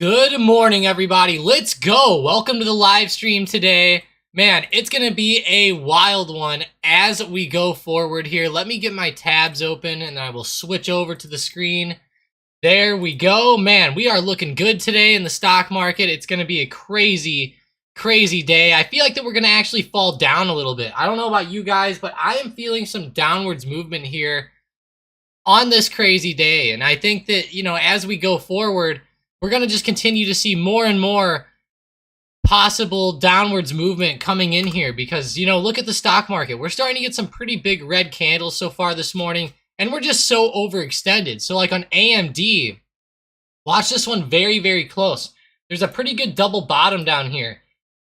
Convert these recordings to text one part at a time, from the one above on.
Good morning, everybody. Let's go. Welcome to the live stream today. Man, it's going to be a wild one as we go forward here. Let me get my tabs open and I will switch over to the screen. There we go. Man, we are looking good today in the stock market. It's going to be a crazy, crazy day. I feel like that we're going to actually fall down a little bit. I don't know about you guys, but I am feeling some downwards movement here on this crazy day. And I think that, as we go forward, we're going to just continue to see more and more possible downwards movement coming in here because, look at the stock market. We're starting to get some pretty big red candles so far this morning, and we're just so overextended. So, like on AMD, watch this one very, very close. There's a pretty good double bottom down here,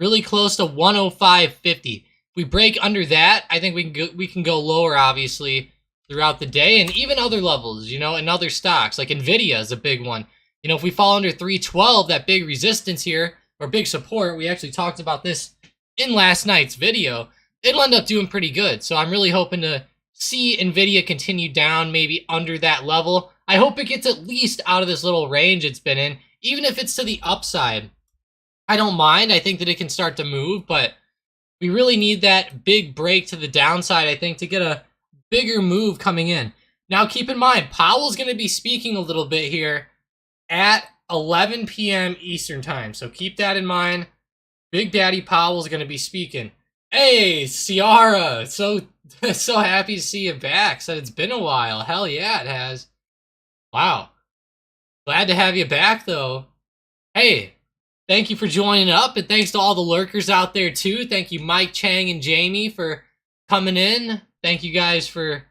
really close to 105.50. If we break under that, I think we can go lower, obviously, throughout the day, and even other levels, and other stocks like Nvidia is a big one. If we fall under 312, that big resistance here, or big support, we actually talked about this in last night's video, it'll end up doing pretty good. So I'm really hoping to see Nvidia continue down, maybe under that level. I hope it gets at least out of this little range it's been in, even if it's to the upside. I don't mind. I think that it can start to move, but we really need that big break to the downside, I think, to get a bigger move coming in. Now, keep in mind, Powell's going to be speaking a little bit here at 11 p.m. Eastern time. So keep that in mind. Big Daddy Powell's going to be speaking. Hey, Ciara. So happy to see you back. Said it's been a while. Hell yeah, it has. Wow. Glad to have you back, though. Hey, thank you for joining up, and thanks to all the lurkers out there, too. Thank you, Mike, Chang, and Jamie, for coming in. Thank you guys for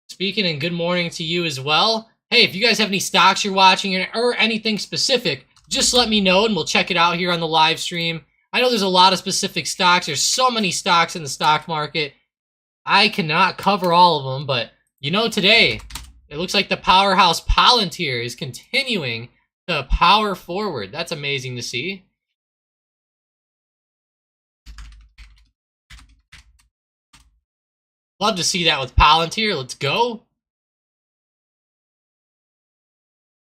speaking, and good morning to you as well. Hey, if you guys have any stocks you're watching or anything specific, just let me know and we'll check it out here on the live stream. I know there's a lot of specific stocks. There's so many stocks in the stock market. I cannot cover all of them, but today it looks like the powerhouse Palantir is continuing to power forward. That's amazing to see. Love to see that with Palantir. Let's go.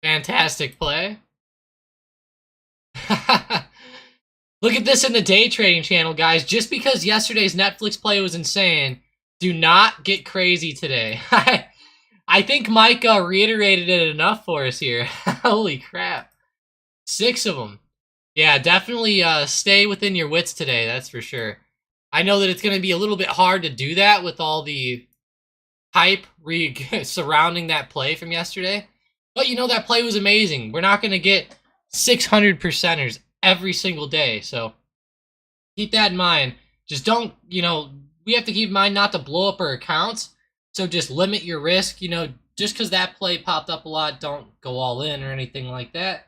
Fantastic play. Look at this in the day trading channel, guys. Just because yesterday's Netflix play was insane, do not get crazy today. I think Mike reiterated it enough for us here. Holy crap. 6 of them. Yeah, definitely stay within your wits today, that's for sure. I know that it's going to be a little bit hard to do that with all the hype surrounding that play from yesterday. But that play was amazing. We're not going to get 600 percenters every single day. So keep that in mind. Just don't, we have to keep in mind not to blow up our accounts. So just limit your risk. Just because that play popped up a lot, don't go all in or anything like that.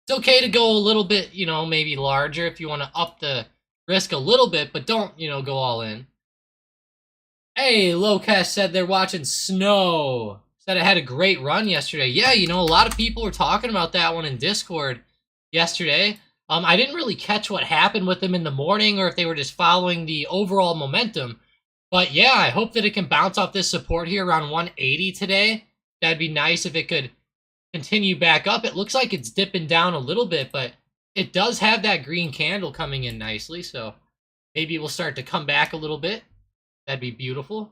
It's okay to go a little bit, maybe larger if you want to up the risk a little bit, but don't, go all in. Hey, Lokesh said they're watching Snow. Said it had a great run yesterday. Yeah, a lot of people were talking about that one in Discord yesterday. I didn't really catch what happened with them in the morning or if they were just following the overall momentum. But yeah, I hope that it can bounce off this support here around 180 today. That'd be nice if it could continue back up. It looks like it's dipping down a little bit, but it does have that green candle coming in nicely. So maybe it will start to come back a little bit. That'd be beautiful.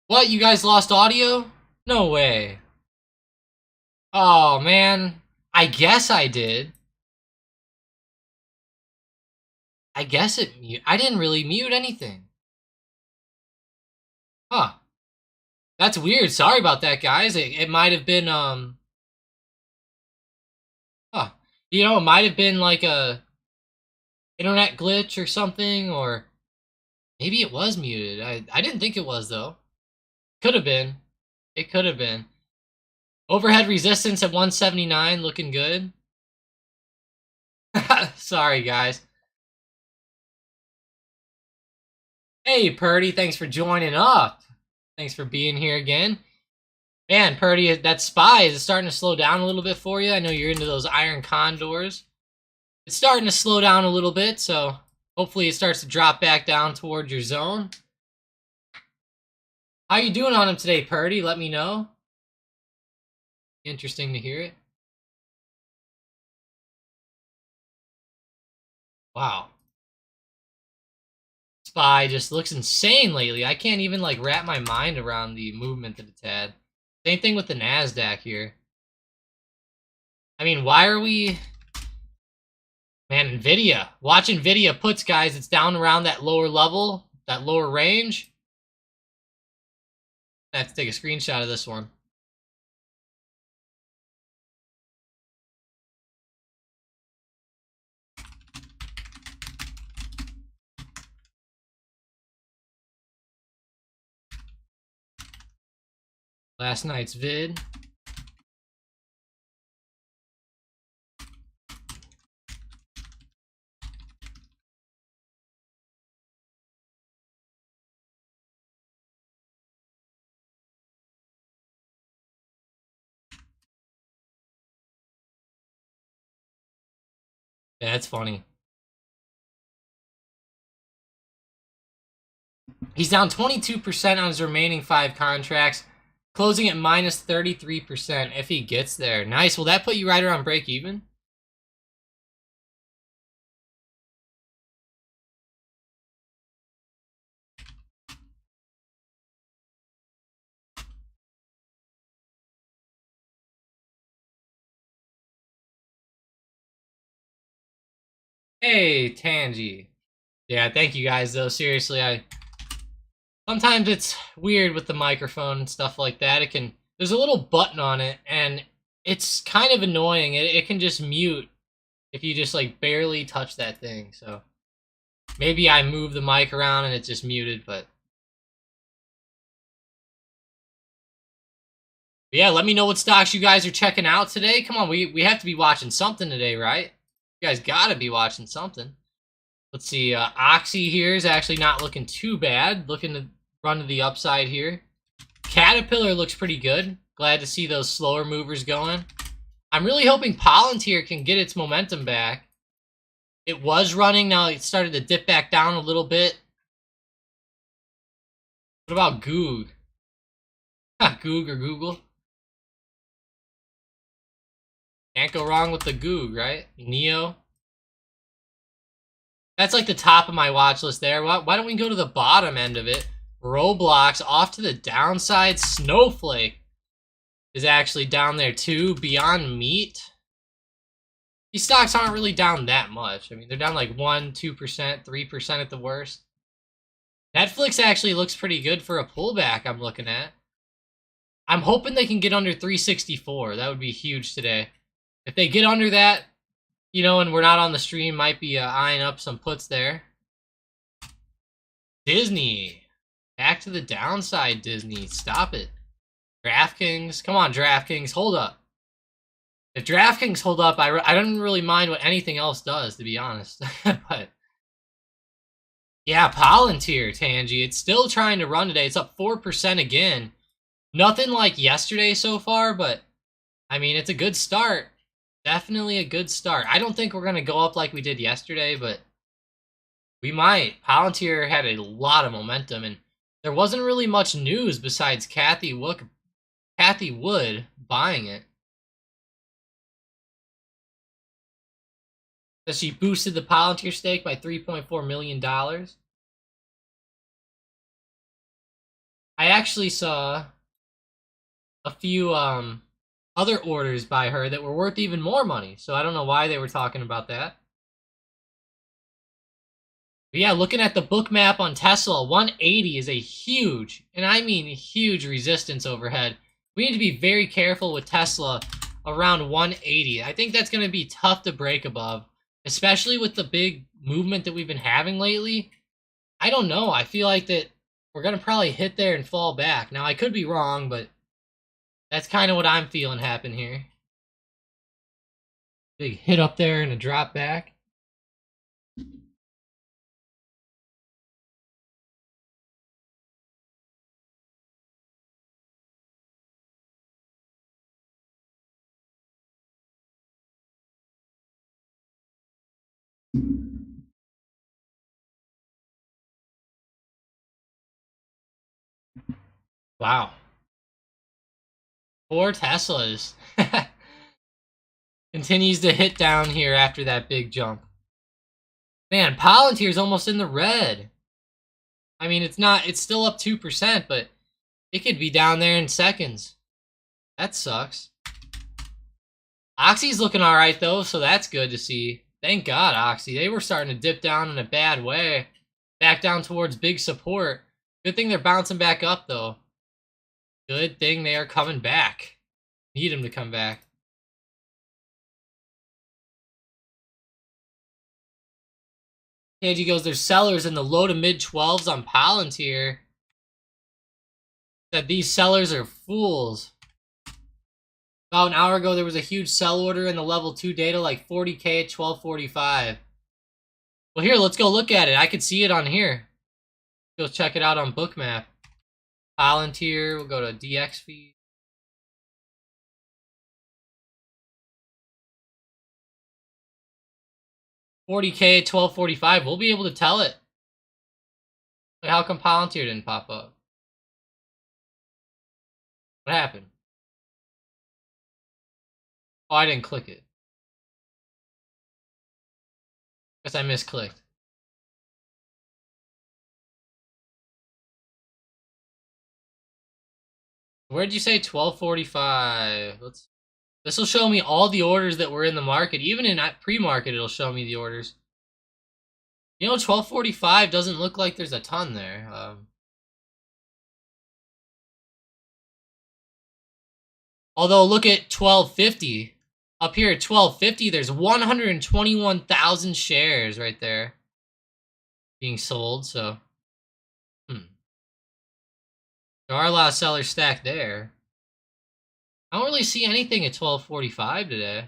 What, you guys lost audio? No way. Oh, man. I guess I did. I guess it mute. I didn't really mute anything. Huh. That's weird. Sorry about that, guys. It might have been, huh. You know, it might have been like a internet glitch or something, or maybe it was muted. I didn't think it was, though. Could have been. It could have been. Overhead resistance at 179, looking good. Sorry, guys. Hey, Purdy, thanks for joining up. Thanks for being here again. Man, Purdy, that SPY, is starting to slow down a little bit for you? I know you're into those Iron Condors. It's starting to slow down a little bit, so hopefully it starts to drop back down towards your zone. How you doing on him today, Purdy? Let me know. Interesting to hear it. Wow. SPY just looks insane lately. I can't even like wrap my mind around the movement that it's had. Same thing with the NASDAQ here. I mean, why are we... Man, NVIDIA. Watch NVIDIA puts, guys. It's down around that lower level, that lower range. I have to take a screenshot of this one. Last night's vid. Yeah, that's funny. He's down 22% on his remaining 5 contracts, closing at minus 33% if he gets there. Nice. Will that put you right around break even? Hey, Tangy. Yeah, thank you guys, though. Seriously, sometimes it's weird with the microphone and stuff like that. There's a little button on it, and it's kind of annoying. It can just mute if you just like barely touch that thing. So maybe I move the mic around and it's just muted, but yeah, let me know what stocks you guys are checking out today. Come on, we have to be watching something today, right? You guys gotta be watching something. Let's see, Oxy here is actually not looking too bad. Looking to run to the upside here. Caterpillar looks pretty good. Glad to see those slower movers going. I'm really hoping Palantir can get its momentum back. It was running, now it started to dip back down a little bit. What about Goog? Goog or Google? Can't go wrong with the Goog, right? Neo. That's like the top of my watch list there. Why don't we go to the bottom end of it? Roblox off to the downside. Snowflake is actually down there too. Beyond Meat. These stocks aren't really down that much. I mean, they're down like 1%, 2%, 3% at the worst. Netflix actually looks pretty good for a pullback I'm looking at. I'm hoping they can get under 364. That would be huge today. If they get under that, you know, and we're not on the stream, might be eyeing up some puts there. Disney. Back to the downside, Disney. Stop it. DraftKings. Come on, DraftKings. Hold up. If DraftKings hold up, I don't really mind what anything else does, to be honest. But yeah, Palantir, Tangy. It's still trying to run today. It's up 4% again. Nothing like yesterday so far, but I mean, it's a good start. Definitely a good start. I don't think we're going to go up like we did yesterday, but we might. Palantir had a lot of momentum, and there wasn't really much news besides Kathy Wood buying it. That she boosted the Palantir stake by $3.4 million. I actually saw a few other orders by her that were worth even more money. So I don't know why they were talking about that. But yeah, looking at the book map on Tesla, 180 is a huge, and I mean huge resistance overhead. We need to be very careful with Tesla around 180. I think that's going to be tough to break above, especially with the big movement that we've been having lately. I don't know. I feel like that we're going to probably hit there and fall back. Now, I could be wrong, but that's kind of what I'm feeling happen here. Big hit up there and a drop back. Wow. 4 Teslas. Continues to hit down here after that big jump. Man, Palantir is almost in the red. I mean, it's still up 2%, but it could be down there in seconds. That sucks. Oxy's looking alright though, so that's good to see. Thank God, Oxy. They were starting to dip down in a bad way. Back down towards big support. Good thing they're bouncing back up though. Good thing they are coming back. Need them to come back. KG goes, there's sellers in the low to mid 12s on Palantir. That these sellers are fools. About an hour ago, there was a huge sell order in the level 2 data, like 40K at 1245. Well, here, let's go look at it. I could see it on here. Go check it out on Bookmap. Palantir, we'll go to DX feed. $40K at 1245. We'll be able to tell it. Like, how come Palantir didn't pop up? What happened? Oh, I didn't click it. Guess I misclicked. Where'd you say 1245? This will show me all the orders that were in the market. Even in pre-market, it'll show me the orders. You know, 1245 doesn't look like there's a ton there. Although, look at 1250. Up here at 1250, there's 121,000 shares right there being sold, so... There are a lot of sellers stacked there. I don't really see anything at 1245 today.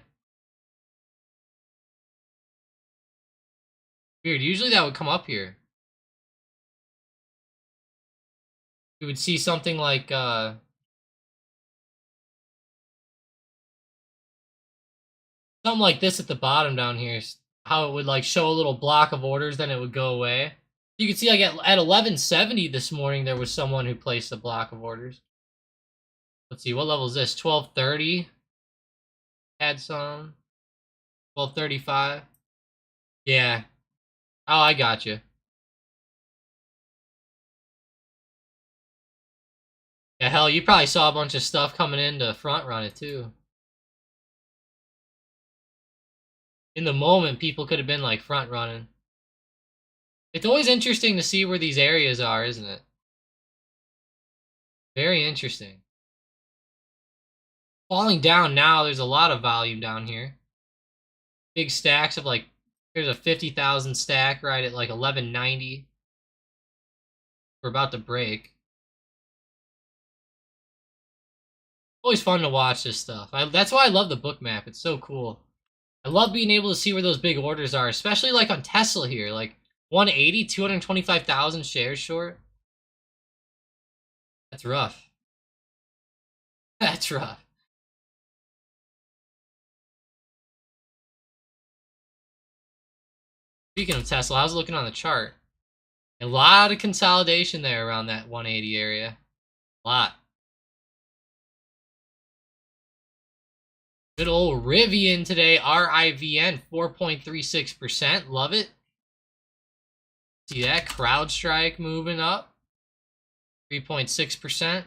Weird, usually that would come up here. We would see something like, something like this at the bottom down here. How it would, like, show a little block of orders, then it would go away. You can see, like, at 1170 this morning, there was someone who placed a block of orders. Let's see, what level is this? 1230? Had some. 1235? Yeah. Oh, I got you. Yeah, hell, you probably saw a bunch of stuff coming in to front run it, too. In the moment, people could have been, like, front running. It's always interesting to see where these areas are, isn't it? Very interesting. Falling down now, there's a lot of volume down here. Big stacks of, like, here's a 50,000 stack right at like 1190. We're about to break. Always fun to watch this stuff. That's why I love the book map. It's so cool. I love being able to see where those big orders are, especially like on Tesla here. Like 180, 225,000 shares short. That's rough. That's rough. Speaking of Tesla, I was looking on the chart. A lot of consolidation there around that 180 area. A lot. Good old Rivian today. RIVN, 4.36%. Love it. See that? CrowdStrike moving up. 3.6%.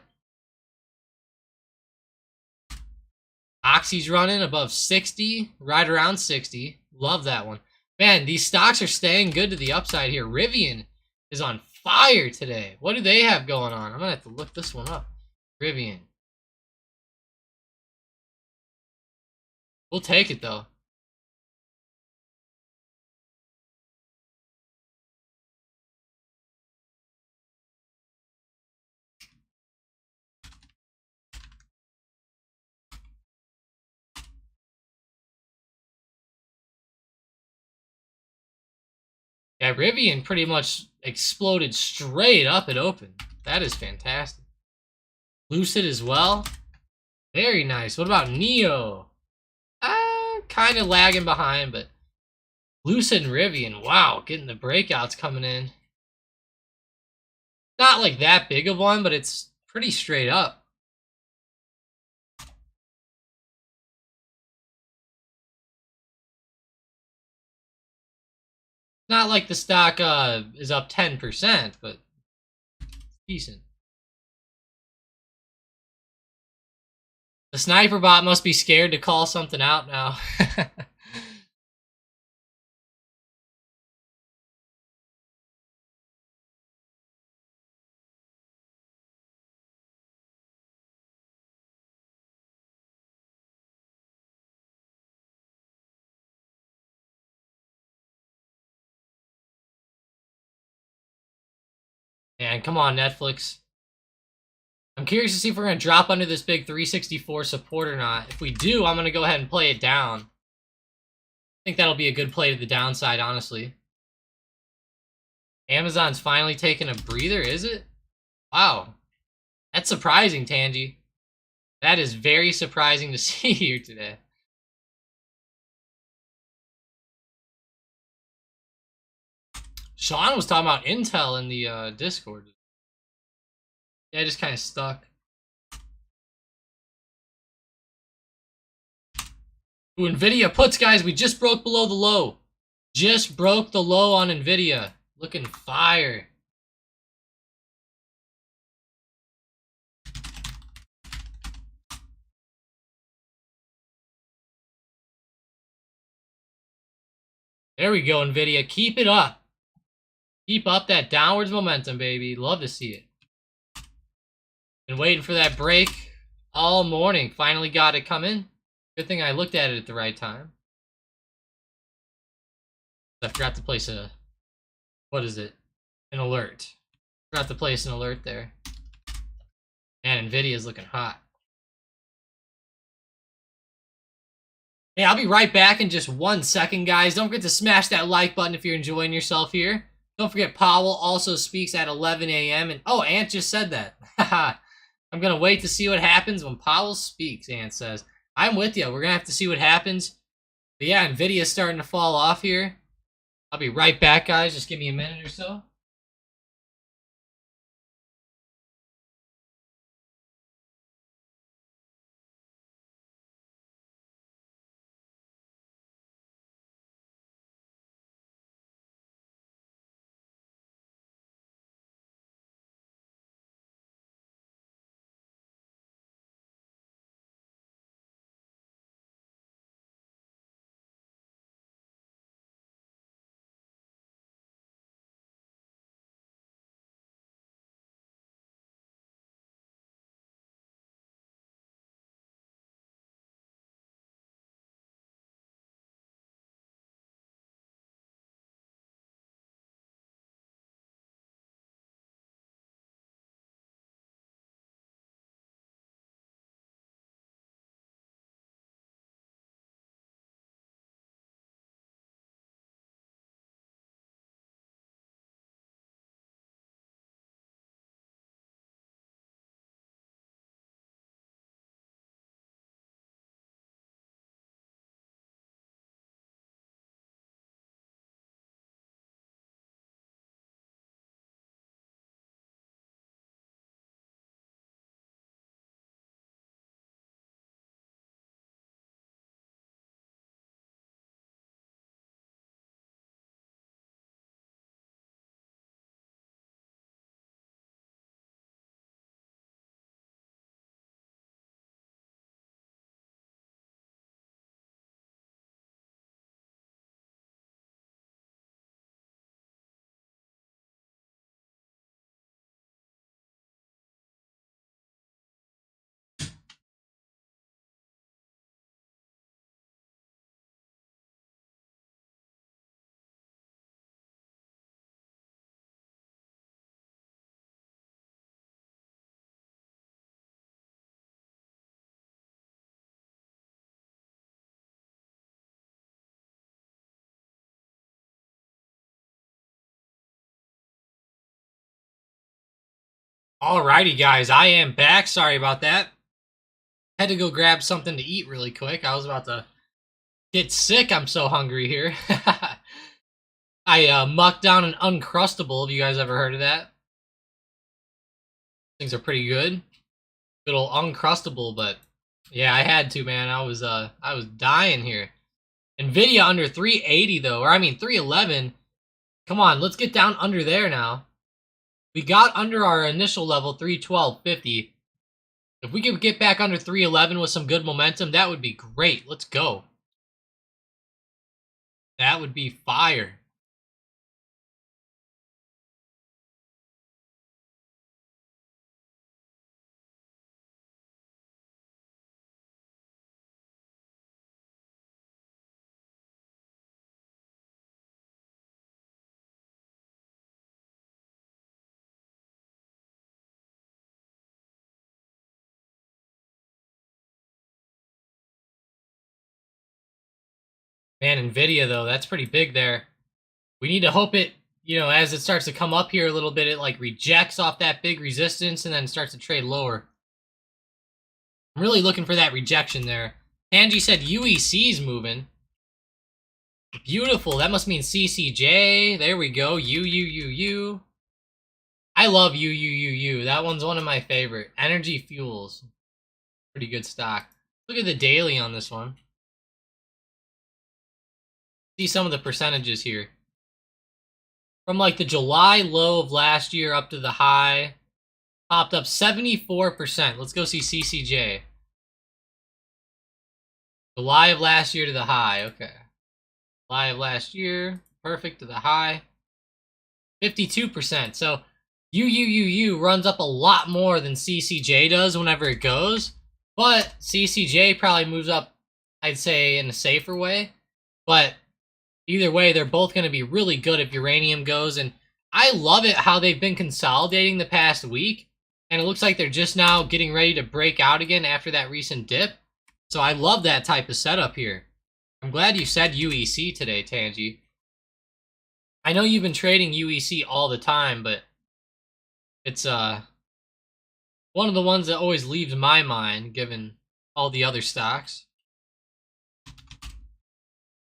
Oxy's running above 60, right around 60. Love that one. Man, these stocks are staying good to the upside here. Rivian is on fire today. What do they have going on? I'm going to have to look this one up. Rivian. We'll take it, though. Yeah, Rivian pretty much exploded straight up and open. That is fantastic. Lucid as well. Very nice. What about Neo? Kind of lagging behind, but Lucid and Rivian, wow, getting the breakouts coming in. Not like that big of one, but it's pretty straight up. Not like the stock is up 10%, but it's decent. The sniper bot must be scared to call something out now. Man, come on, Netflix. I'm curious to see if we're going to drop under this big 364 support or not. If we do, I'm going to go ahead and play it down. I think that'll be a good play to the downside, honestly. Amazon's finally taking a breather, is it? Wow. That's surprising, Tangy. That is very surprising to see here today. Sean was talking about Intel in the Discord. Yeah, just kind of stuck. Ooh, Nvidia puts, guys. We just broke below the low. Just broke the low on Nvidia. Looking fire. There we go, Nvidia. Keep it up. Keep up that downwards momentum, baby. Love to see it. Been waiting for that break all morning. Finally got it coming. Good thing I looked at it at the right time. I forgot to place a... What is it? An alert. Forgot to place an alert there. Man, Nvidia's looking hot. Hey, I'll be right back in just 1 second, guys. Don't forget to smash that like button if you're enjoying yourself here. Don't forget Powell also speaks at 11 a.m. And oh, Ant just said that. I'm going to wait to see what happens when Powell speaks, Ant says. I'm with you. We're going to have to see what happens. But yeah, Nvidia's starting to fall off here. I'll be right back, guys. Just give me a minute or so. Alrighty, guys, I am back. Sorry about that. Had to go grab something to eat really quick. I was about to get sick. I'm so hungry here. I mucked down an Uncrustable. Have you guys ever heard of that? Things are pretty good. Good old Uncrustable, but yeah, I had to, man. I was dying here. Nvidia under 380 though, or I mean 311. Come on, let's get down under there now. We got under our initial level 312.50. If we could get back under 311 with some good momentum, that would be great. Let's go. That would be fire. Man, Nvidia though, that's pretty big there. We need to hope it, as it starts to come up here a little bit, it like rejects off that big resistance and then starts to trade lower. I'm really looking for that rejection there. Angie said UEC's moving. Beautiful. That must mean CCJ. There we go. U. I love U. That one's one of my favorite. Energy Fuels. Pretty good stock. Look at the daily on this one. See some of the percentages here. From like the July low of last year up to the high. Popped up 74%. Let's go see CCJ. July of last year to the high. Okay. July of last year. Perfect to the high. 52%. So UUUU runs up a lot more than CCJ does whenever it goes. But CCJ probably moves up, I'd say, in a safer way. But either way, they're both going to be really good if uranium goes. And I love it how they've been consolidating the past week. And it looks like they're just now getting ready to break out again after that recent dip. So I love that type of setup here. I'm glad you said UEC today, Tangi. I know you've been trading UEC all the time, but it's one of the ones that always leaves my mind, given all the other stocks.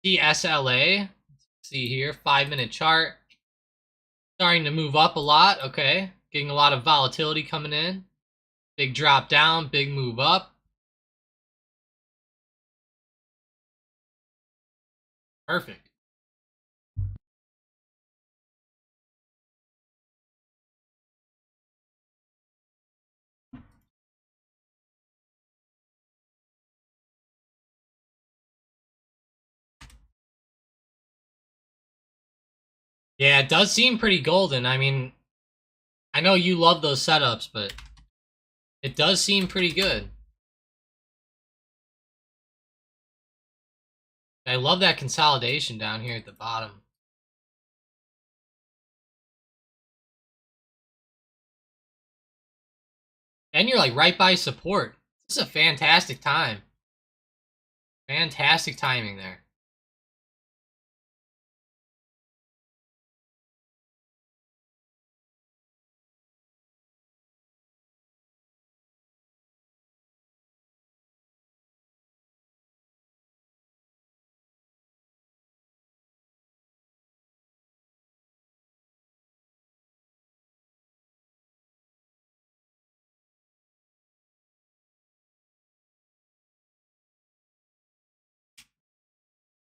TSLA, let's see here, 5-minute chart. Starting to move up a lot, okay. Getting a lot of volatility coming in. Big drop down, big move up. Perfect. Yeah, it does seem pretty golden. I mean, I know you love those setups, but it does seem pretty good. I love that consolidation down here at the bottom. And you're like right by support. This is a fantastic time. Fantastic timing there.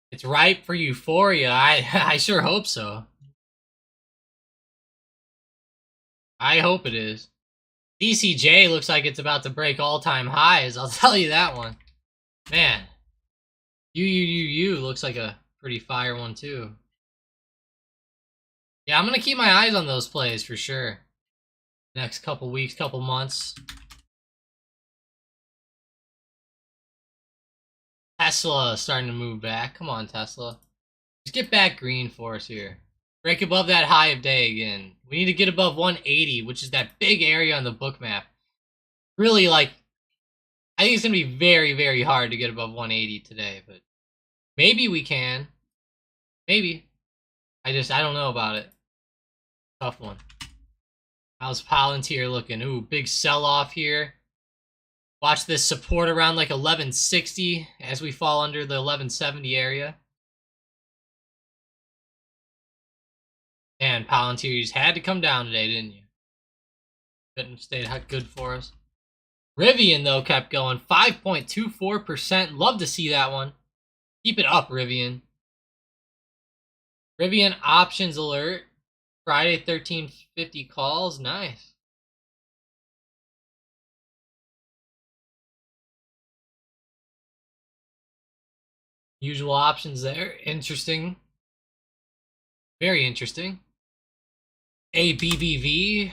It's ripe for euphoria. I sure hope so. I hope it is. DCJ looks like it's about to break all-time highs. I'll tell you that one. Man. UUUU looks like a pretty fire one too. Yeah, I'm going to keep my eyes on those plays for sure. Next couple weeks, couple months. Tesla starting to move back. Come on, Tesla. Just get back green for us here. Break above that high of day again. We need to get above 180, which is that big area on the book map. Really, like, I think it's going to be very, very hard to get above 180 today, but maybe we can. Maybe. I don't know about it. Tough one. How's Palantir looking? Ooh, big sell-off here. Watch this support around like 1160 as we fall under the 1170 area. And Palantir, you just had to come down today, didn't you? Couldn't stay good for us. Rivian, though, kept going. 5.24%. Love to see that one. Keep it up, Rivian. Rivian options alert. Friday 1350 calls. Nice. Usual options there. Interesting. Very interesting. ABBV.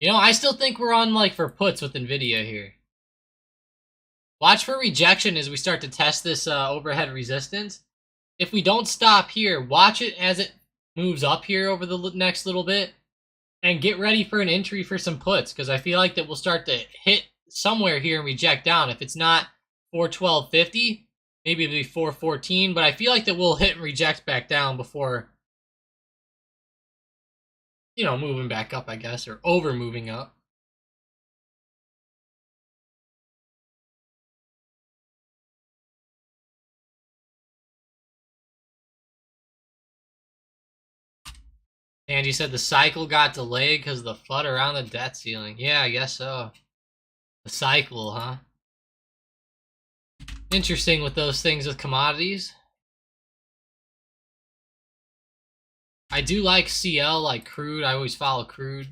You know, I still think we're on, like, for puts with NVIDIA here. Watch for rejection as we start to test this overhead resistance. If we don't stop here, watch it as it moves up here over the next little bit. And get ready for an entry for some puts, because I feel like that we'll start to hit somewhere here and reject down. If it's not 412.50, maybe it'll be 414, but I feel like that we'll hit and reject back down before, you know, moving back up, I guess, or over moving up. Angie said the cycle got delayed because of the FUD around the debt ceiling. Yeah, I guess so. The cycle, huh? Interesting with those things with commodities. I do like CL, like crude. I always follow crude.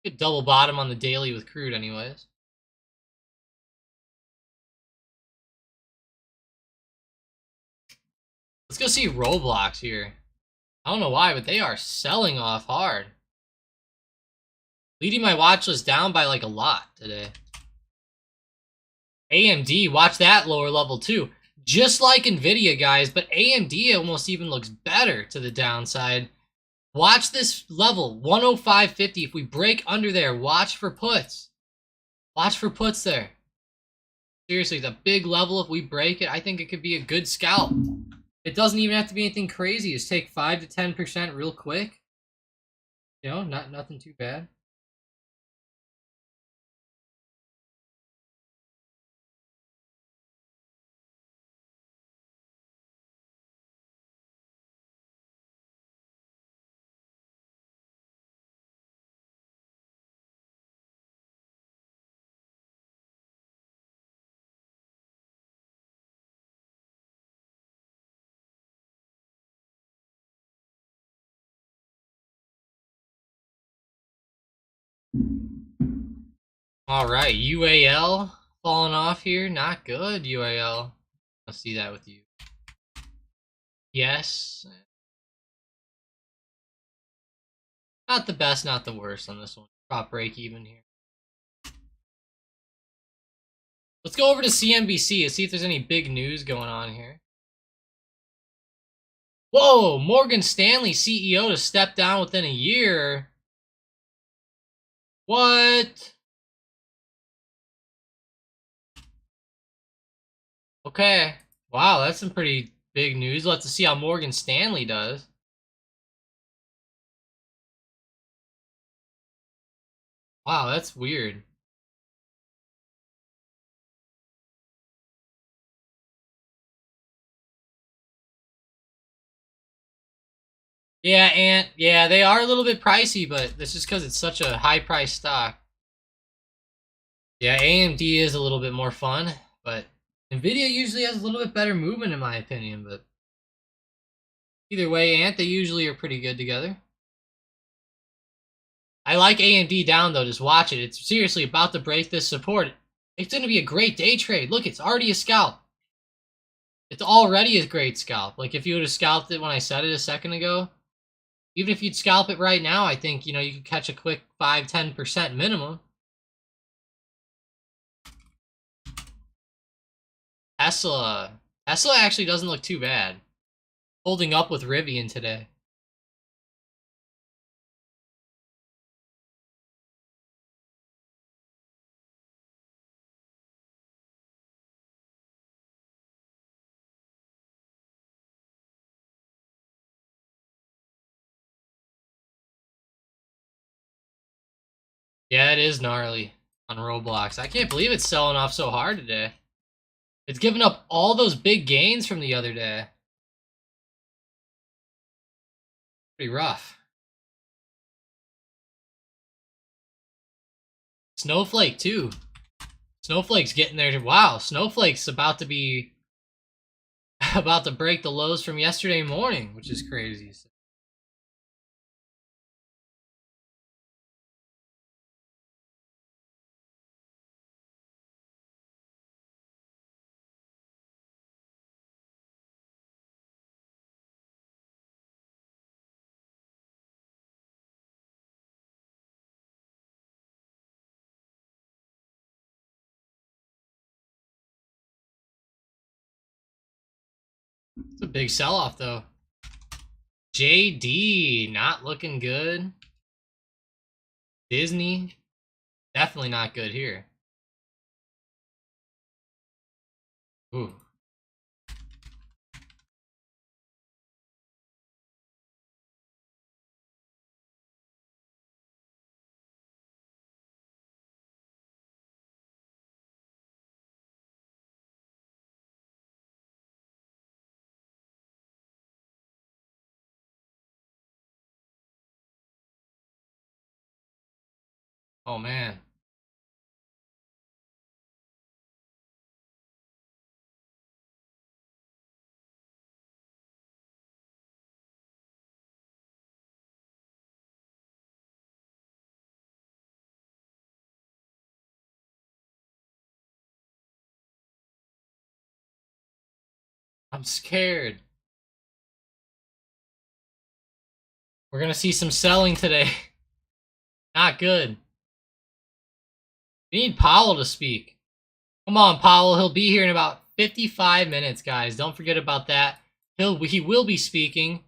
Good double bottom on the daily with crude anyways. Let's go see Roblox here. I don't know why, but they are selling off hard. Leading my watch list down by like a lot today. AMD, watch that lower level too. Just like NVIDIA, guys, but AMD almost even looks better to the downside. Watch this level, 105.50. If we break under there, watch for puts. Watch for puts there. Seriously, the big level, if we break it, I think it could be a good scalp. It doesn't even have to be anything crazy. Just take 5 to 10% real quick. You know, nothing too bad. All right, UAL falling off here. Not good, UAL. I'll see that with you. Yes. Not the best, not the worst on this one. Prop break even here. Let's go over to CNBC and see if there's any big news going on here. Whoa, Morgan Stanley CEO to step down within a year. What? Okay. Wow, that's some pretty big news. Let's see how Morgan Stanley does. Wow, that's weird. Yeah, and yeah, they are a little bit pricey, but that's just because it's such a high price stock. Yeah, AMD is a little bit more fun, but NVIDIA usually has a little bit better movement in my opinion, but either way, Ant, they usually are pretty good together. I like AMD down though, just watch it. It's seriously about to break this support. It's going to be a great day trade. Look, it's already a scalp. It's already a great scalp. Like if you would have scalped it when I said it a second ago, even if you'd scalp it right now, I think, you know, you could catch a quick 5-10% minimum. Tesla actually doesn't look too bad. Holding up with Rivian today. Yeah, it is gnarly on Roblox. I can't believe it's selling off so hard today. It's giving up all those big gains from the other day. Pretty rough. Snowflake, too. Snowflake's getting there. Wow, Snowflake's about to be... about to break the lows from yesterday morning, which is crazy. It's a big sell-off, though. JD, not looking good. Disney, definitely not good here. Ooh. Oh, man. I'm scared. We're gonna see some selling today. Not good. We need Powell to speak. Come on, Powell. He'll be here in about 55 minutes, guys. Don't forget about that. He will be speaking.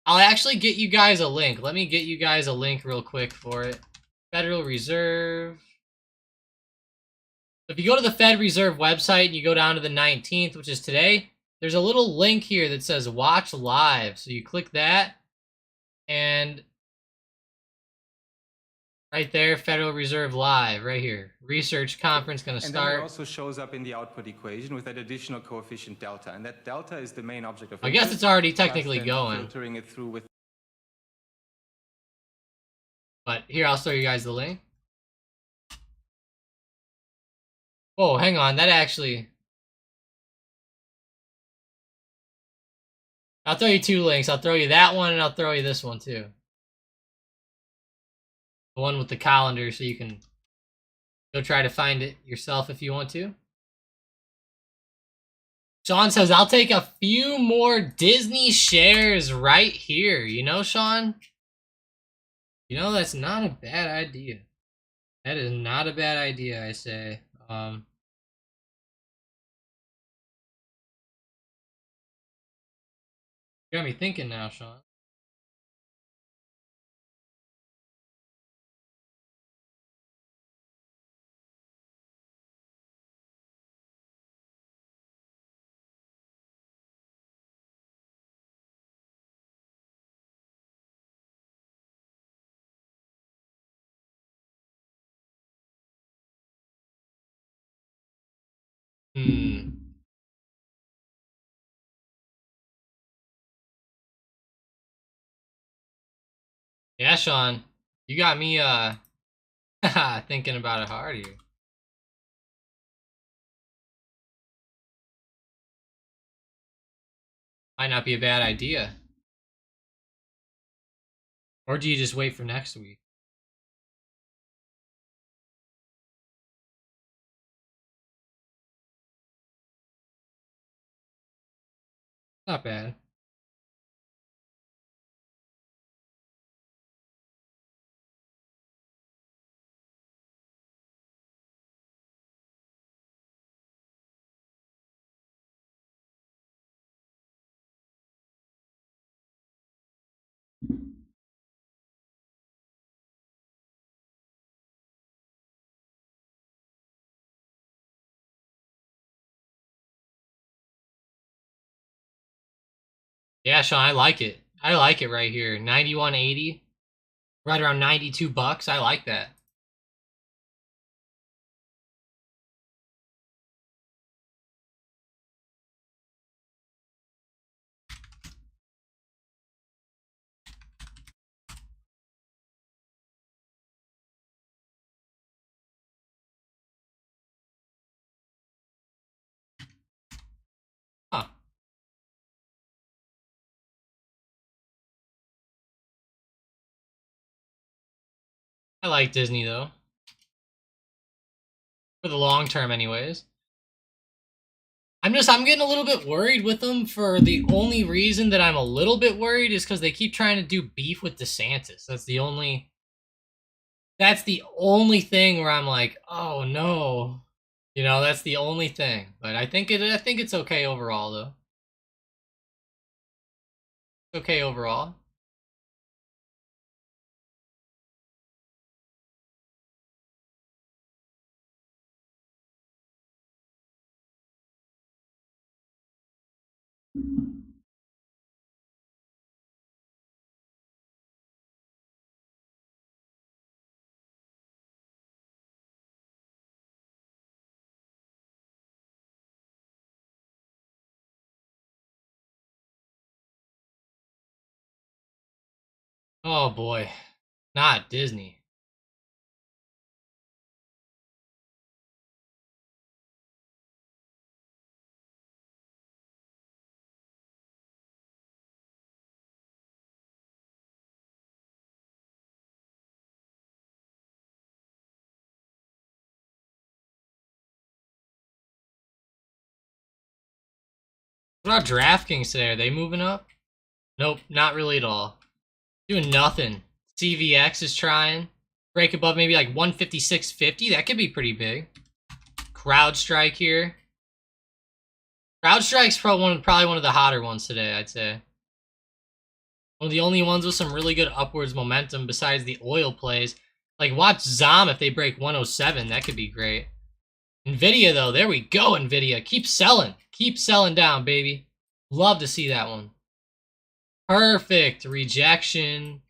I'll actually get you guys a link. Let me get you guys a link real quick for it. Federal Reserve. If you go to the Fed Reserve website and you go down to the 19th, which is today, there's a little link here that says watch live. So you click that, and right there, Federal Reserve Live, right here. Research conference going to start. And then it also shows up in the output equation with that additional coefficient delta. And that delta is the main object of I guess it's already technically going. Filtering it through with. But here, I'll show you guys the link. Oh, hang on. That actually... I'll throw you two links. I'll throw you that one, and I'll throw you this one, too. The one with the calendar, so you can go try to find it yourself if you want to. Sean says, I'll take a few more Disney shares right here. You know, Sean? You know, that's not a bad idea. That is not a bad idea, I say. You got me thinking now, Sean. Yeah, Sean. You got me, thinking about it hard here. Might not be a bad idea. Or do you just wait for next week? Not bad. Yeah, Sean, I like it. I like it right here. 91.80. Right around 92 bucks. I like that. I like Disney though. For the long term anyways. I'm getting a little bit worried with them for the only reason that I'm a little bit worried is because they keep trying to do beef with DeSantis. That's the only thing where I'm like, oh no. You know, that's the only thing. But I think it's okay overall though. It's okay overall. Oh boy. Not Disney. What about DraftKings today? Are they moving up? Nope, not really at all. Doing nothing. CVX is trying. Break above maybe like 156.50. That could be pretty big. CrowdStrike here. CrowdStrike's probably one of the hotter ones today, I'd say. One of the only ones with some really good upwards momentum besides the oil plays. Like, watch ZOM if they break 107. That could be great. NVIDIA, though. There we go, NVIDIA. Keep selling. Keep selling down, baby. Love to see that one. Perfect. Rejection.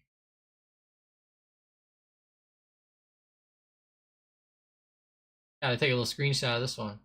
Gotta take a little screenshot of this one.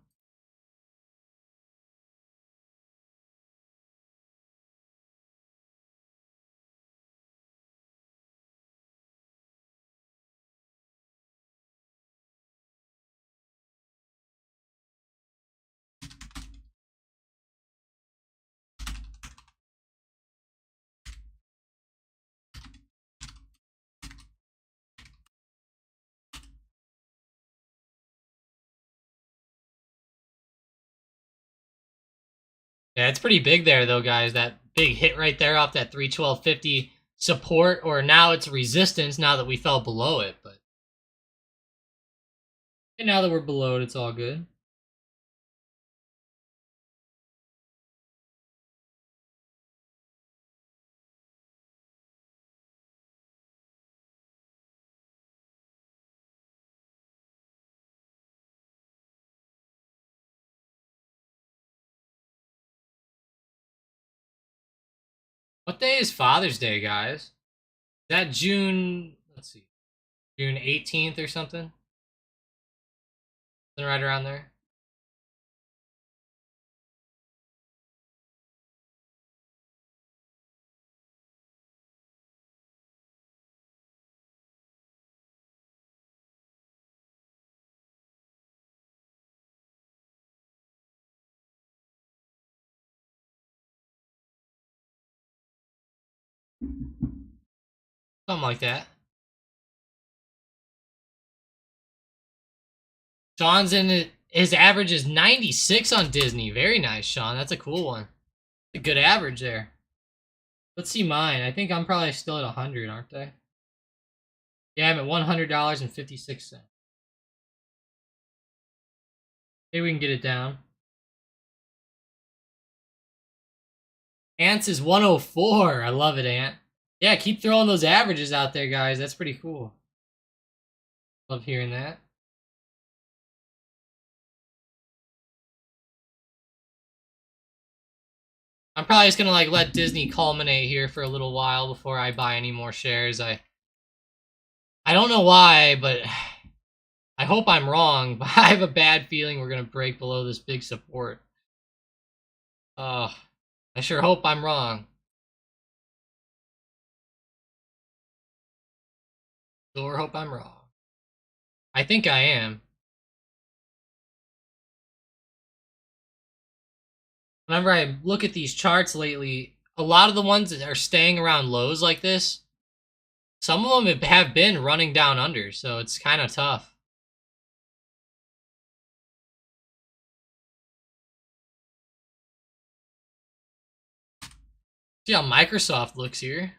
Yeah, it's pretty big there, though, guys. That big hit right there off that 312.50 support, or now it's resistance now that we fell below it. But and now that we're below it, it's all good. What day is Father's Day, guys? Is that June, let's see, June 18th or something? Something right around there. Something like that. Sean's in it. His average is 96 on Disney. Very nice, Sean. That's a cool one. A good average there. Let's see mine. I think I'm probably still at 100, aren't I? Yeah, I'm at $100.56. Maybe we can get it down. Ants is 104. I love it, Ant. Yeah, keep throwing those averages out there, guys. That's pretty cool. Love hearing that. I'm probably just gonna like let Disney culminate here for a little while before I buy any more shares. I don't know why, but I hope I'm wrong. But I have a bad feeling we're gonna break below this big support. I sure hope I'm wrong. Sure hope I'm wrong. I think I am. Whenever I look at these charts lately, a lot of the ones that are staying around lows like this Some of them have been running down under, so it's kind of tough. See how Microsoft looks here.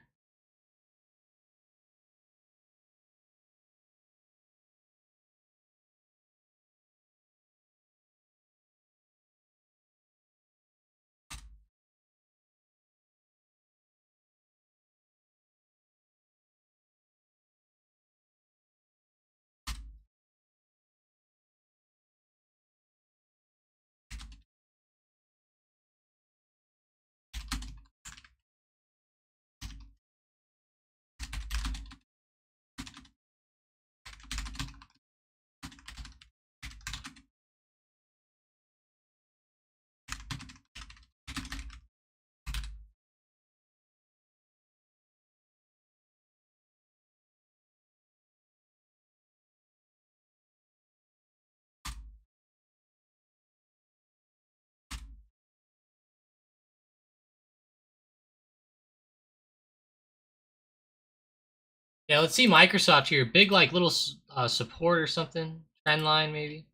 Yeah, let's see Microsoft here. Big, like, little support or something. Trend line, maybe.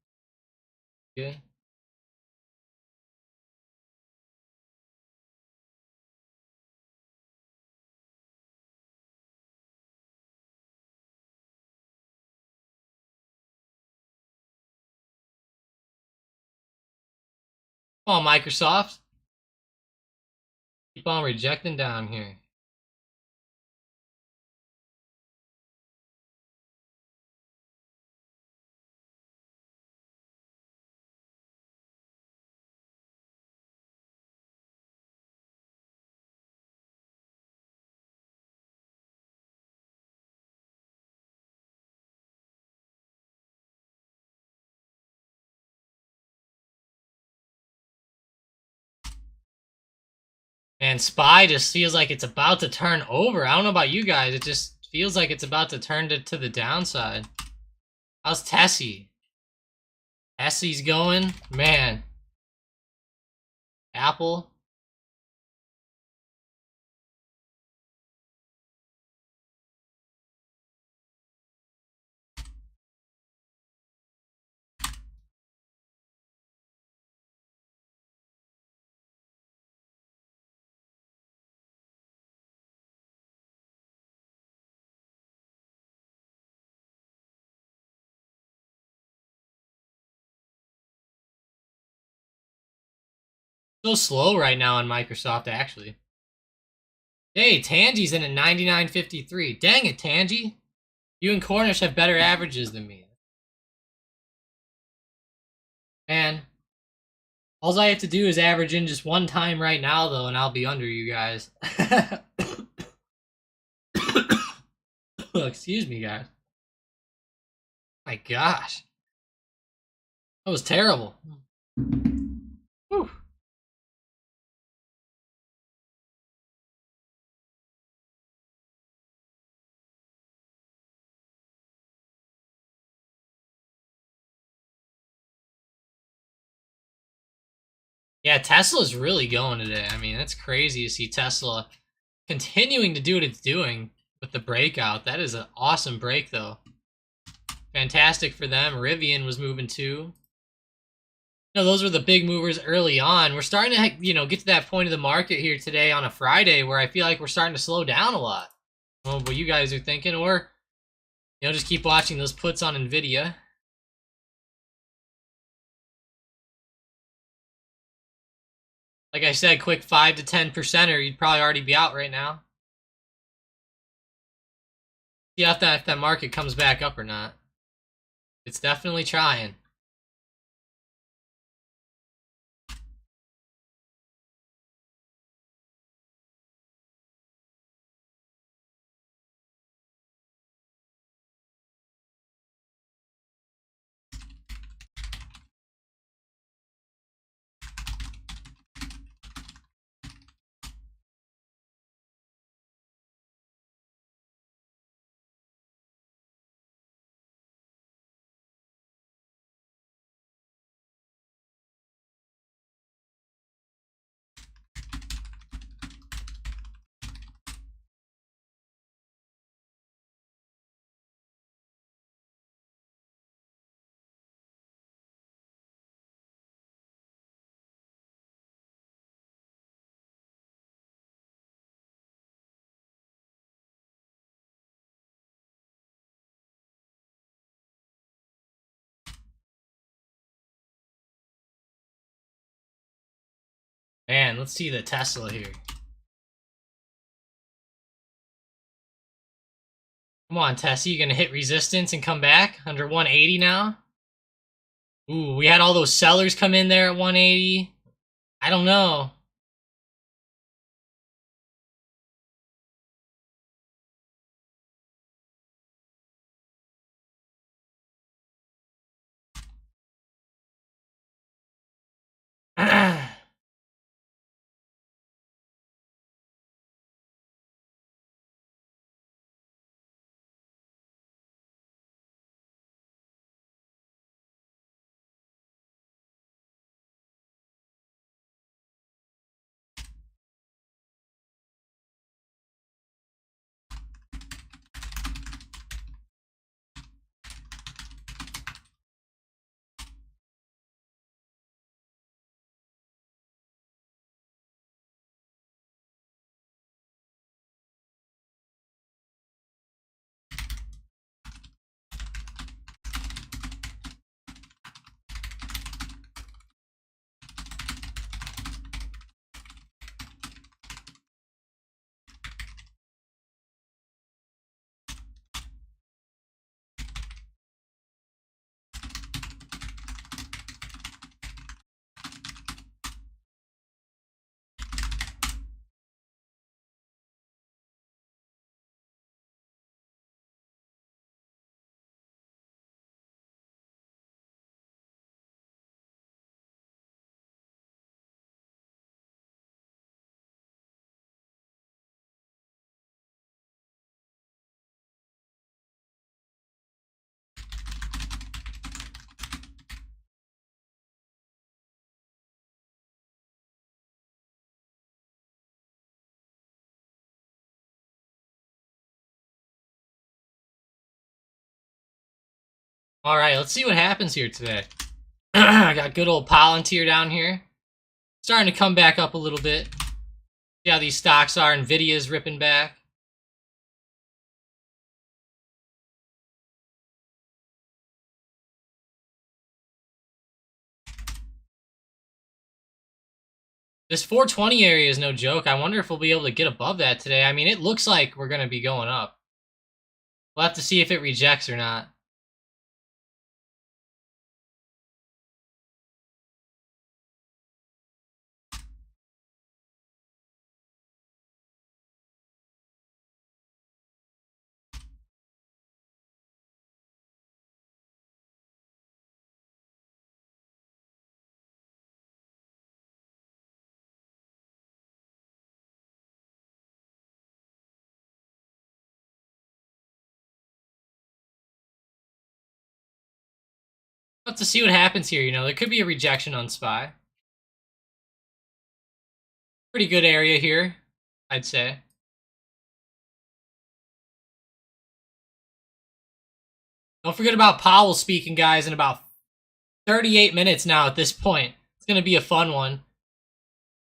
Good. Come on, Microsoft. Keep on rejecting down here. And SPY just feels like it's about to turn over. I don't know about you guys. It just feels like it's about to turn to the downside. How's Tessie? Tessie's going? Man. Apple? So slow right now on Microsoft, actually. Hey, Tangi's in at 99.53. Dang it, Tangi. You and Cornish have better averages than me. Man, all I have to do is average in just one time right now, though, and I'll be under you guys. Excuse me, guys. My gosh. That was terrible. Whew. Yeah, Tesla's really going today. I mean, that's crazy to see Tesla continuing to do what it's doing with the breakout. That is an awesome break, though. Fantastic for them. Rivian was moving too. Those were the big movers early on. We're starting to, get to that point of the market here today on a Friday where I feel like we're starting to slow down a lot. I don't know what you guys are thinking, or, just keep watching those puts on NVIDIA. Like I said, quick 5 to 10%er, you'd probably already be out right now. See if that market comes back up or not. It's definitely trying. Man, let's see the Tesla here. Come on, Tessie, you gonna hit resistance and come back under 180 now? Ooh, we had all those sellers come in there at 180. I don't know. Alright, let's see what happens here today. I got good old Palantir down here. Starting to come back up a little bit. See how these stocks are. Nvidia's ripping back. This 420 area is no joke. I wonder if we'll be able to get above that today. I mean, it looks like we're going to be going up. We'll have to see if it rejects or not. We'll have to see what happens here. You know, there could be a rejection on SPY. Pretty good area here, I'd say. Don't forget about Powell speaking, guys, in about 38 minutes now at this point. It's going to be a fun one.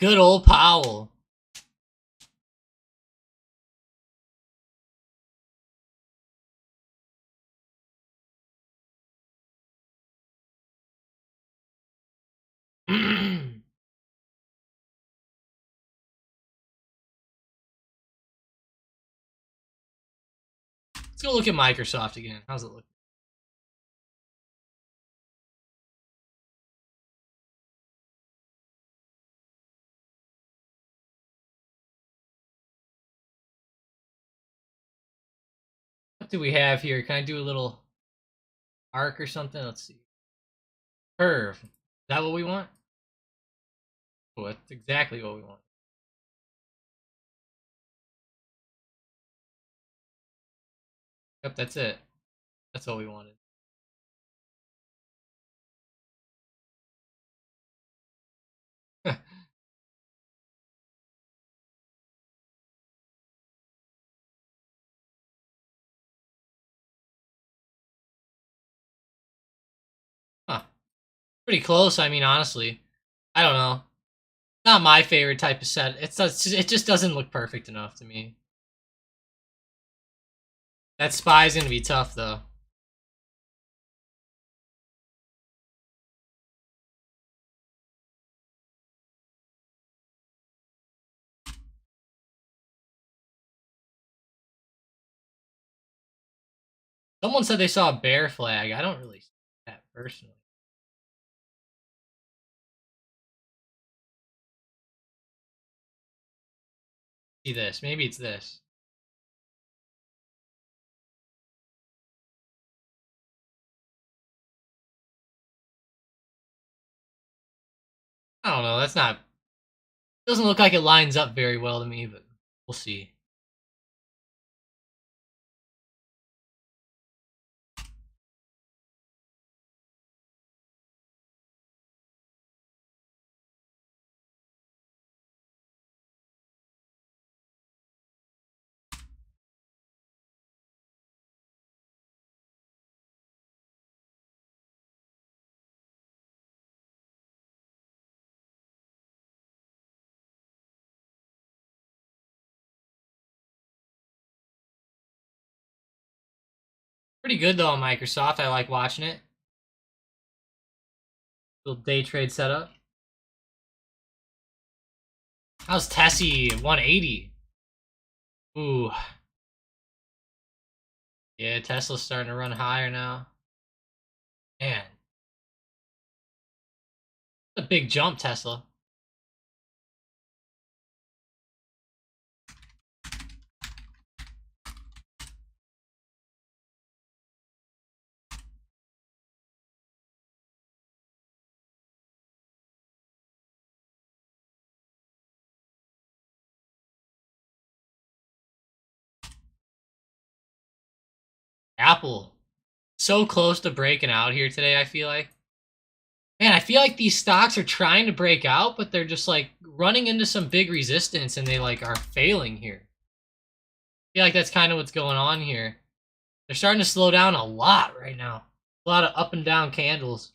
Good old Powell. Let's go look at Microsoft again. How's it look? What do we have here? Can I do a little arc or something? Let's see. Curve. Is that what we want? Oh, that's exactly what we want. Yep, that's it. That's all we wanted. Huh. Pretty close, I mean, honestly. I don't know. Not my favorite type of set. It just doesn't look perfect enough to me. That SPY's gonna be tough, though. Someone said they saw a bear flag. I don't really see that personally. See this. Maybe it's this. I don't know. That's not. Doesn't look like it lines up very well to me, but we'll see. Pretty good though on Microsoft. I like watching it. Little day trade setup. How's Tessie 180? Ooh. Yeah, Tesla's starting to run higher now. Man. A big jump, Tesla. Apple. So close to breaking out here today, I feel like. Man, I feel like these stocks are trying to break out, but they're just like running into some big resistance and they like are failing here. I feel like that's kind of what's going on here. They're starting to slow down a lot right now. A lot of up and down candles.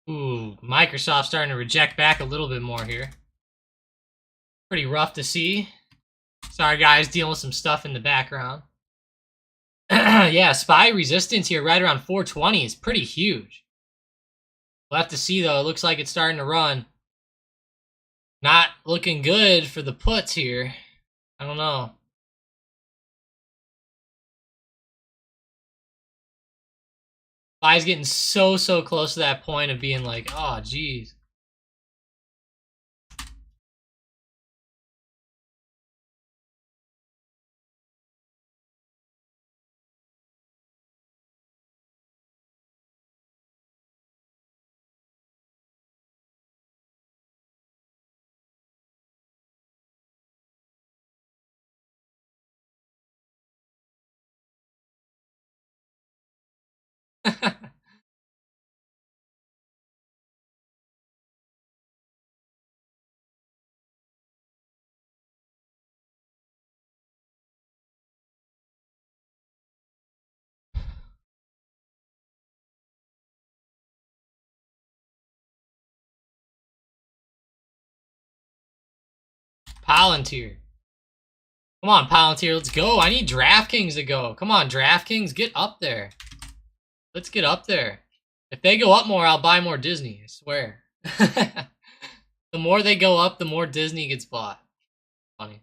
Ooh, Microsoft starting to reject back a little bit more here. Pretty rough to see. Sorry guys, dealing with some stuff in the background. Yeah, SPY resistance here right around 420 is pretty huge. We'll have to see though. It looks like it's starting to run. Not looking good for the puts here. I don't know. Bai's getting so close to that point of being like, oh, geez. Palantir. Come on, Palantir, let's go. I need DraftKings to go. Come on, DraftKings, get up there. Let's get up there. If they go up more, I'll buy more Disney, I swear. The more they go up, the more Disney gets bought. Funny.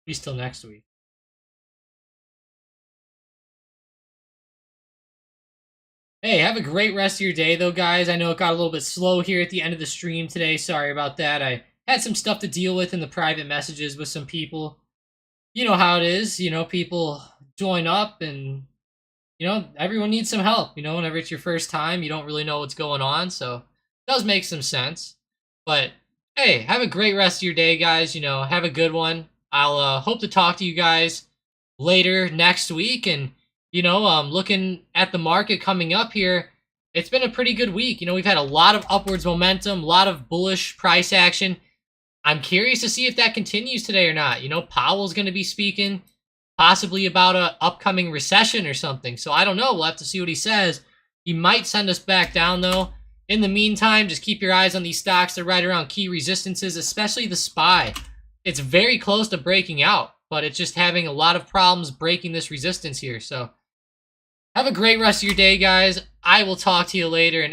Be still next week. Hey, have a great rest of your day, though, guys. I know it got a little bit slow here at the end of the stream today. Sorry about that. I had some stuff to deal with in the private messages with some people. You know how it is. You know, people join up and, you know, everyone needs some help. You know, whenever it's your first time, you don't really know what's going on. So it does make some sense. But, hey, have a great rest of your day, guys. You know, have a good one. I'll hope to talk to you guys later next week. And, you know, looking at the market coming up here, it's been a pretty good week. You know, we've had a lot of upwards momentum, a lot of bullish price action. I'm curious to see if that continues today or not. You know, Powell's going to be speaking possibly about a upcoming recession or something. So I don't know. We'll have to see what he says. He might send us back down, though. In the meantime, just keep your eyes on these stocks. They're right around key resistances, especially the SPY. It's very close to breaking out, but it's just having a lot of problems breaking this resistance here. So have a great rest of your day, guys. I will talk to you later. And